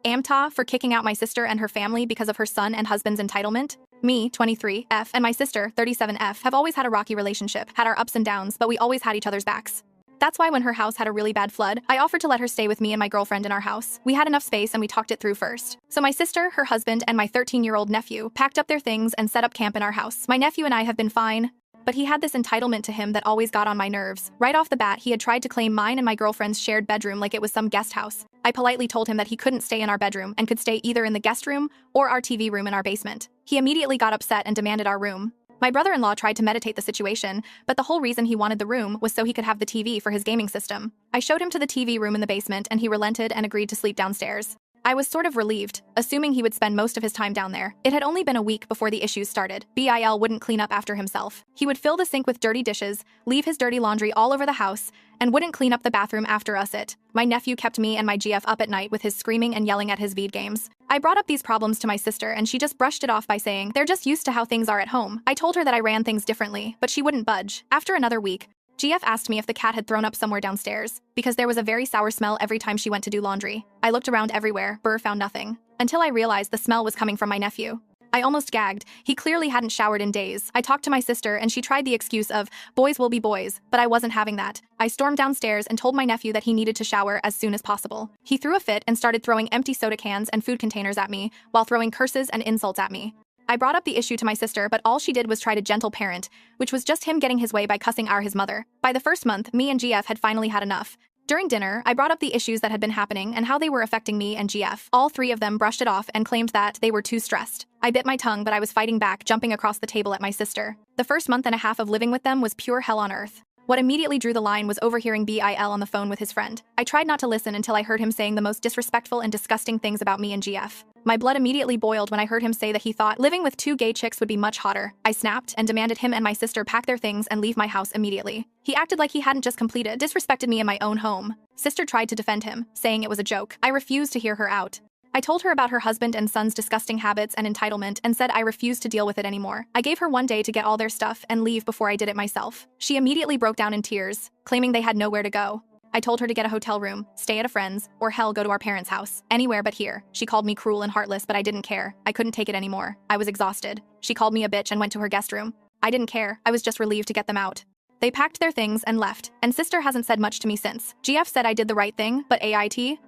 AMTAH for kicking out my sister and her family because of her son and husband's entitlement? Me, 23F, and my sister, 37F, have always had a rocky relationship, had our ups and downs, but we always had each other's backs. That's why when her house had a really bad flood, I offered to let her stay with me and my girlfriend in our house. We had enough space and we talked it through first. So my sister, her husband, and my 13-year-old nephew packed up their things and set up camp in our house. My nephew and I have been fine, but he had this entitlement to him that always got on my nerves. Right off the bat, he had tried to claim mine and my girlfriend's shared bedroom like it was some guest house. I politely told him that he couldn't stay in our bedroom and could stay either in the guest room or our TV room in our basement. He immediately got upset and demanded our room. My brother-in-law tried to meditate the situation, but the whole reason he wanted the room was so he could have the TV for his gaming system. I showed him to the TV room in the basement and he relented and agreed to sleep downstairs. I was sort of relieved, assuming he would spend most of his time down there. It had only been a week before the issues started. Bill wouldn't clean up after himself. He would fill the sink with dirty dishes, leave his dirty laundry all over the house, and wouldn't clean up the bathroom after us. My nephew kept me and my GF up at night with his screaming and yelling at his video games. I brought up these problems to my sister and she just brushed it off by saying, "They're just used to how things are at home." I told her that I ran things differently, but she wouldn't budge. After another week, GF asked me if the cat had thrown up somewhere downstairs, because there was a very sour smell every time she went to do laundry. I looked around everywhere, found nothing, until I realized the smell was coming from my nephew. I almost gagged. He clearly hadn't showered in days. I talked to my sister and she tried the excuse of, boys will be boys, but I wasn't having that. I stormed downstairs and told my nephew that he needed to shower as soon as possible. He threw a fit and started throwing empty soda cans and food containers at me, while throwing curses and insults at me. I brought up the issue to my sister, but all she did was try to gentle parent, which was just him getting his way by cussing his mother. By the first month, me and GF had finally had enough. During dinner, I brought up the issues that had been happening and how they were affecting me and GF. All three of them brushed it off and claimed that they were too stressed. I bit my tongue, but I was fighting back, jumping across the table at my sister. The first month and a half of living with them was pure hell on earth. What immediately drew the line was overhearing Bill on the phone with his friend. I tried not to listen until I heard him saying the most disrespectful and disgusting things about me and GF. My blood immediately boiled when I heard him say that he thought living with two gay chicks would be much hotter. I snapped and demanded him and my sister pack their things and leave my house immediately. He acted like he hadn't just disrespected me in my own home. Sister tried to defend him, saying it was a joke. I refused to hear her out. I told her about her husband and son's disgusting habits and entitlement and said I refused to deal with it anymore. I gave her one day to get all their stuff and leave before I did it myself. She immediately broke down in tears, claiming they had nowhere to go. I told her to get a hotel room, stay at a friend's, or hell, go to our parents' house. Anywhere but here. She called me cruel and heartless, but I didn't care. I couldn't take it anymore. I was exhausted. She called me a bitch and went to her guest room. I didn't care. I was just relieved to get them out. They packed their things and left, and sister hasn't said much to me since. GF said I did the right thing, but AIT?